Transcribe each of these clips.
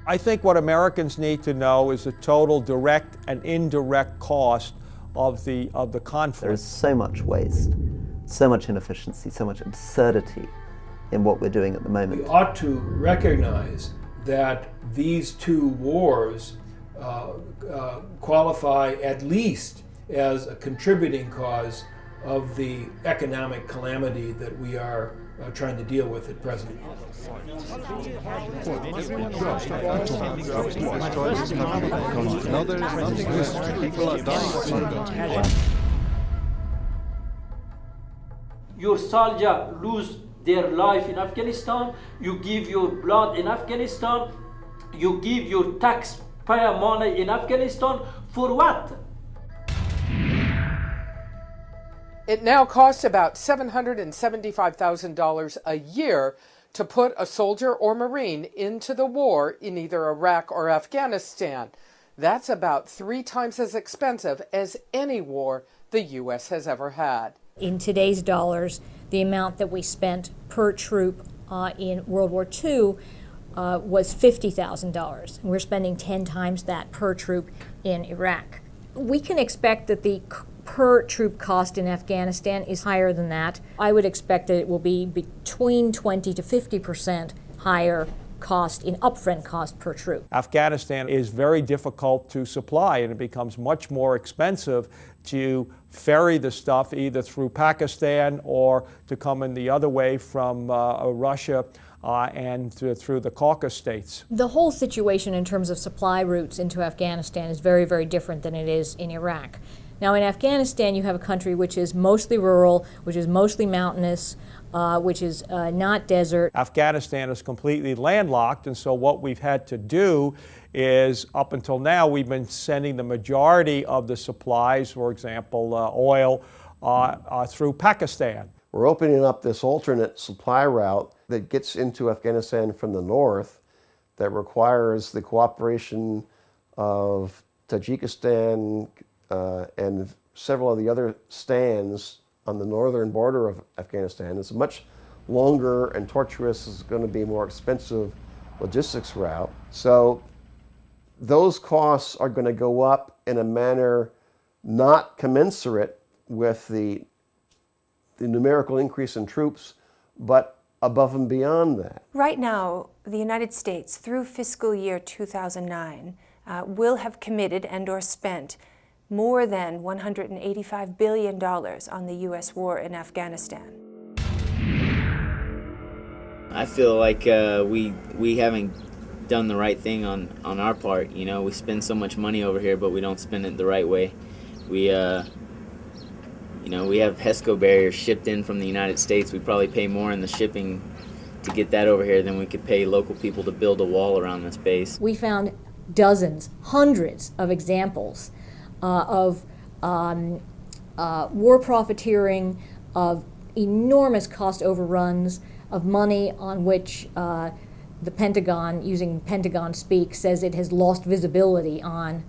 I think what Americans need to know is the total direct and indirect cost of the conflict. There is so much waste, so much inefficiency, so much absurdity in what we're doing at the moment. We ought to recognize that these two wars qualify at least as a contributing cause of the economic calamity that we are trying to deal with at present. Your soldiers lose their life in Afghanistan, you give your blood in Afghanistan, you give your taxpayer money in Afghanistan, for what? It now costs about $775,000 a year to put a soldier or Marine into the war in either Iraq or Afghanistan. That's about 3 times as expensive as any war the U.S. has ever had. In today's dollars, the amount that we spent per troop in World War II was $50,000. We're spending 10 times that per troop in Iraq. We can expect that the per troop cost in Afghanistan is higher than that. I would expect that it will be between 20 to 50% higher cost in upfront cost per troop. Afghanistan is very difficult to supply, and it becomes much more expensive to ferry the stuff either through Pakistan or to come in the other way from Russia and through the Caucasus states. The whole situation in terms of supply routes into Afghanistan is very, very different than it is in Iraq. Now, in Afghanistan, you have a country which is mostly rural, which is mostly mountainous, which is not desert. Afghanistan is completely landlocked, and so what we've had to do is, up until now, we've been sending the majority of the supplies, for example, oil, through Pakistan. We're opening up this alternate supply route that gets into Afghanistan from the north that requires the cooperation of Tajikistan and several of the other stands on the northern border of Afghanistan. It's a much longer and tortuous, is going to be more expensive logistics route. So those costs are going to go up in a manner not commensurate with the numerical increase in troops, but above and beyond that. Right now, the United States, through fiscal year 2009, will have committed and or spent more than $185 billion on the U.S. war in Afghanistan. I feel like we haven't done the right thing on our part. You know, we spend so much money over here, but we don't spend it the right way. We, you know, we have HESCO barriers shipped in from the United States. We probably pay more in the shipping to get that over here than we could pay local people to build a wall around this base. We found dozens, hundreds of examples of war profiteering, of enormous cost overruns, of money on which the Pentagon, using Pentagon speak, says it has lost visibility on,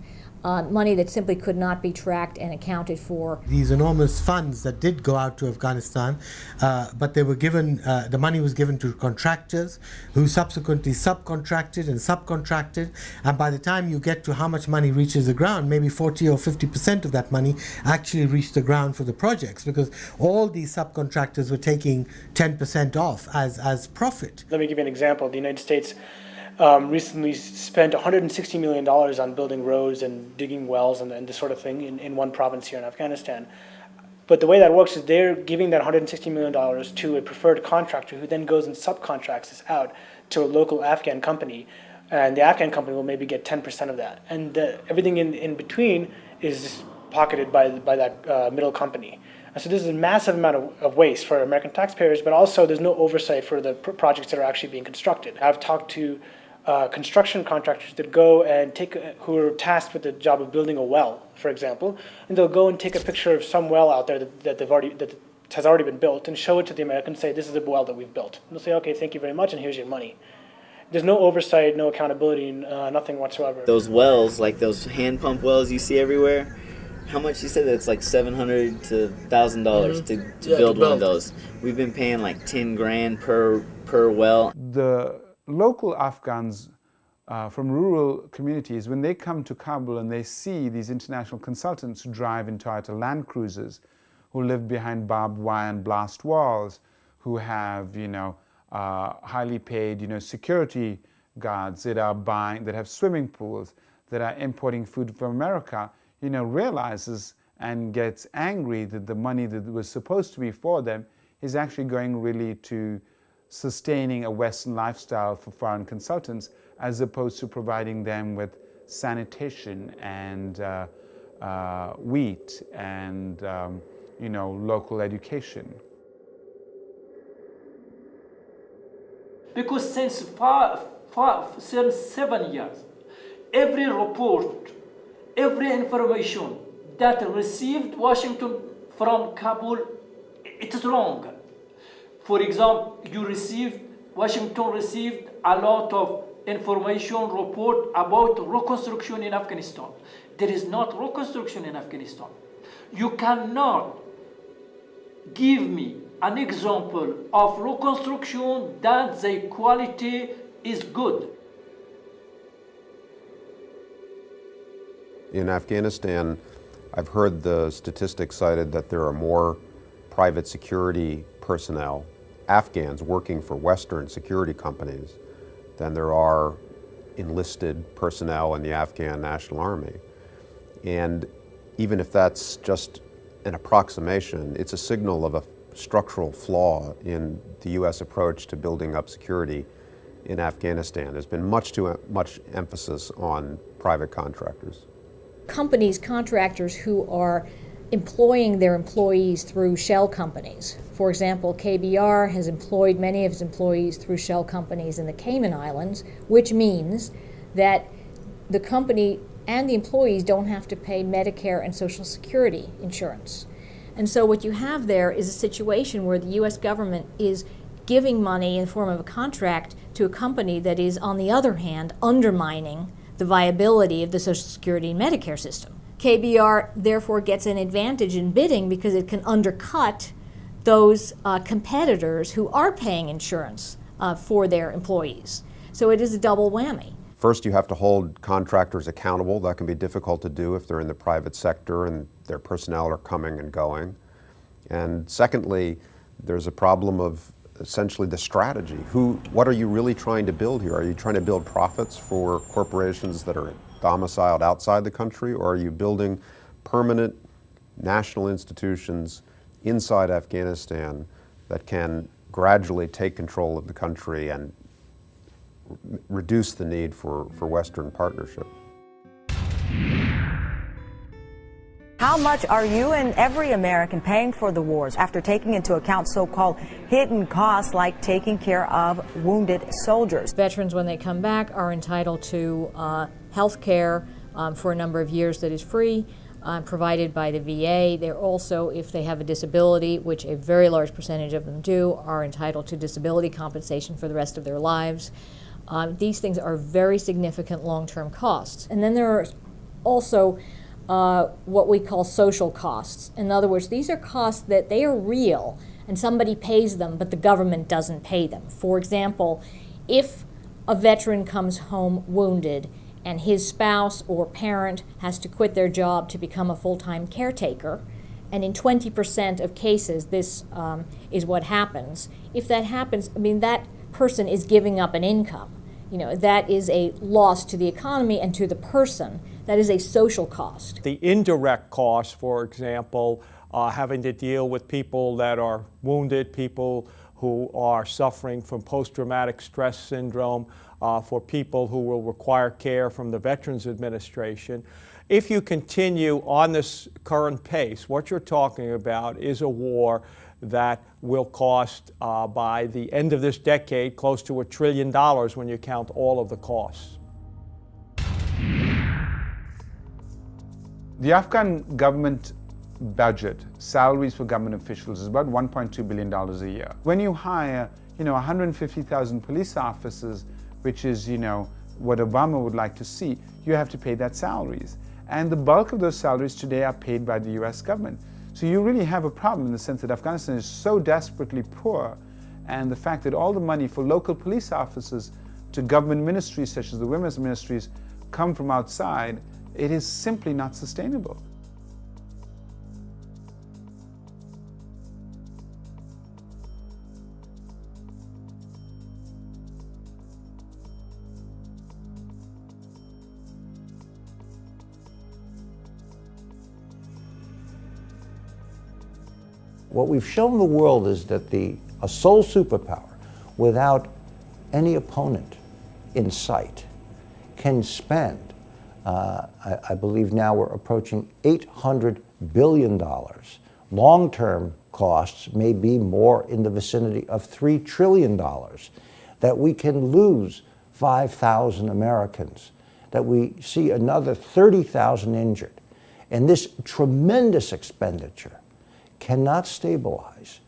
money that simply could not be tracked and accounted for. These enormous funds that did go out to Afghanistan, but they were given, the money was given to contractors who subsequently subcontracted and subcontracted, and by the time you get to how much money reaches the ground, maybe 40 or 50% of that money actually reached the ground for the projects, because all these subcontractors were taking 10% off as profit. Let me give you an example. The United States recently spent $160 million on building roads and digging wells and this sort of thing in one province here in Afghanistan. But the way that works is they're giving that $160 million to a preferred contractor who then goes and subcontracts this out to a local Afghan company. And the Afghan company will maybe get 10% of that. And everything in between is pocketed by that middle company. And so this is a massive amount of waste for American taxpayers, but also there's no oversight for the projects that are actually being constructed. I've talked to construction contractors that go and who are tasked with the job of building a well, for example, and they'll go and take a picture of some well out there that has already been built and show it to the Americans and say, this is the well that we've built. And they'll say, okay, thank you very much, and here's your money. There's no oversight, no accountability, nothing whatsoever. Those wells, like those hand pump wells you see everywhere, how much you said that it's like $700 to $1,000 to build one of those. We've been paying like 10 grand per well. The local Afghans from rural communities, when they come to Kabul and they see these international consultants who drive in Toyota Land Cruisers, who live behind barbed wire and blast walls, who have, highly paid, security guards that have swimming pools, that are importing food from America, realizes and gets angry that the money that was supposed to be for them is actually going really to sustaining a Western lifestyle for foreign consultants, as opposed to providing them with sanitation and wheat and local education. Because since 7 years, every report, every information that received Washington from Kabul, it is wrong. For example, Washington received a lot of information report about reconstruction in Afghanistan. There is not reconstruction in Afghanistan. You cannot give me an example of reconstruction that the quality is good. In Afghanistan, I've heard the statistics cited that there are more private security personnel, Afghans working for Western security companies, than there are enlisted personnel in the Afghan National Army. And even if that's just an approximation, it's a signal of a structural flaw in the U.S. approach to building up security in Afghanistan. There's been much too much emphasis on private contractors. Companies, contractors who are employing their employees through shell companies. For example, KBR has employed many of its employees through shell companies in the Cayman Islands, which means that the company and the employees don't have to pay Medicare and Social Security insurance. And so what you have there is a situation where the U.S. government is giving money in the form of a contract to a company that is, on the other hand, undermining the viability of the Social Security and Medicare system. KBR therefore gets an advantage in bidding because it can undercut those competitors who are paying insurance for their employees. So it is a double whammy. First, you have to hold contractors accountable. That can be difficult to do if they're in the private sector and their personnel are coming and going. And secondly, there's a problem of essentially the strategy. What are you really trying to build here? Are you trying to build profits for corporations that are domiciled outside the country, or are you building permanent national institutions inside Afghanistan that can gradually take control of the country and reduce the need for Western partnership? How much are you and every American paying for the wars after taking into account so-called hidden costs like taking care of wounded soldiers? Veterans, when they come back, are entitled to health care for a number of years that is free, provided by the VA. They're also, if they have a disability, which a very large percentage of them do, are entitled to disability compensation for the rest of their lives. These things are very significant long-term costs. And then there are also what we call social costs. In other words, these are costs that they are real and somebody pays them, but the government doesn't pay them. For example, if a veteran comes home wounded and his spouse or parent has to quit their job to become a full-time caretaker, and in 20% of cases this is what happens. If that happens, that person is giving up an income. That is a loss to the economy and to the person. That is a social cost. The indirect costs, for example, having to deal with people that are wounded, people who are suffering from post-traumatic stress syndrome, for people who will require care from the Veterans Administration. If you continue on this current pace, what you're talking about is a war that will cost, by the end of this decade, close to $1 trillion when you count all of the costs. The Afghan government budget, salaries for government officials, is about $1.2 billion a year. When you hire, 150,000 police officers, which is, what Obama would like to see, you have to pay that salaries. And the bulk of those salaries today are paid by the US government. So you really have a problem in the sense that Afghanistan is so desperately poor, and the fact that all the money for local police officers to government ministries such as the women's ministries come from outside, it is simply not sustainable. What we've shown the world is that a sole superpower, without any opponent in sight, can spend, I believe now we're approaching $800 billion. Long-term costs may be more in the vicinity of $3 trillion, that we can lose 5,000 Americans, that we see another 30,000 injured. And this tremendous expenditure cannot stabilize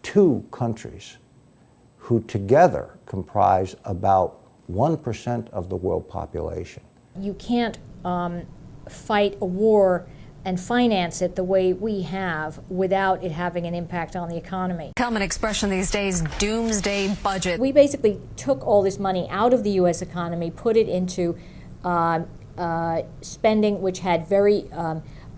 two countries who together comprise about 1% of the world population. You can't fight a war and finance it the way we have without it having an impact on the economy. Common expression these days, doomsday budget. We basically took all this money out of the U.S. economy, put it into spending which had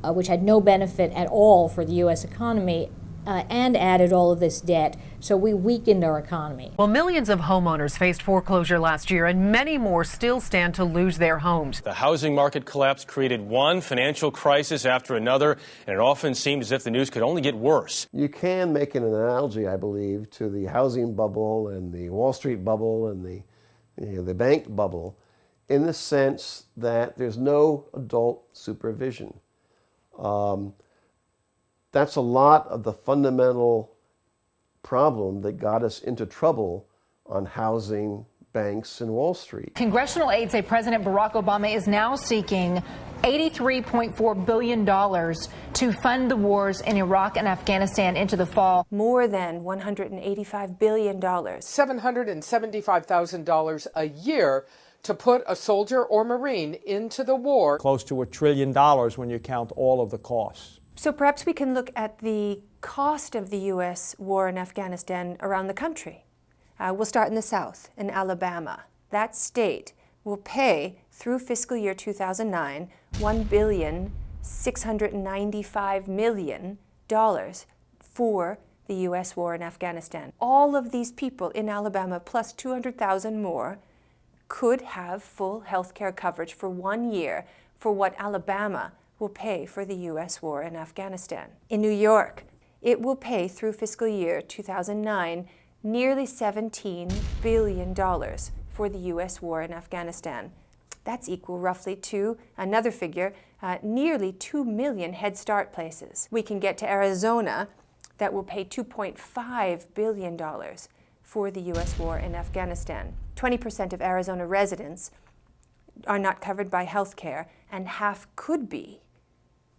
which had no benefit at all for the U.S. economy, and added all of this debt, so we weakened our economy. Well, millions of homeowners faced foreclosure last year, and many more still stand to lose their homes. The housing market collapse created one financial crisis after another, and it often seemed as if the news could only get worse. You can make an analogy, I believe, to the housing bubble and the Wall Street bubble and the bank bubble, in the sense that there's no adult supervision. That's a lot of the fundamental problem that got us into trouble on housing, banks, and Wall Street. Congressional aides say President Barack Obama is now seeking $83.4 billion to fund the wars in Iraq and Afghanistan into the fall. More than $185 billion. $775,000 a year to put a soldier or Marine into the war. Close to $1 trillion when you count all of the costs. So perhaps we can look at the cost of the U.S. war in Afghanistan around the country. We'll start in the South, in Alabama. That state will pay, through fiscal year 2009, $1,695 million for the U.S. war in Afghanistan. All of these people in Alabama, plus 200,000 more, could have full health care coverage for 1 year for what Alabama will pay for the U.S. war in Afghanistan. In New York, it will pay through fiscal year 2009 nearly $17 billion for the U.S. war in Afghanistan. That's equal roughly to, another figure, nearly 2 million Head Start places. We can get to Arizona, that will pay $2.5 billion for the U.S. war in Afghanistan. 20% of Arizona residents are not covered by health care, and half could be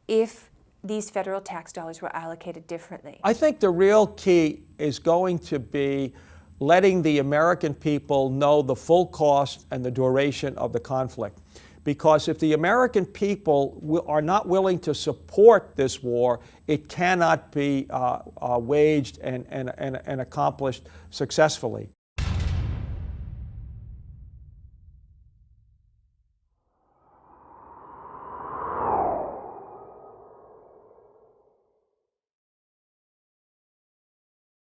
if these federal tax dollars were allocated differently. I think the real key is going to be letting the American people know the full cost and the duration of the conflict. Because if the American people are not willing to support this war, it cannot be waged and accomplished successfully.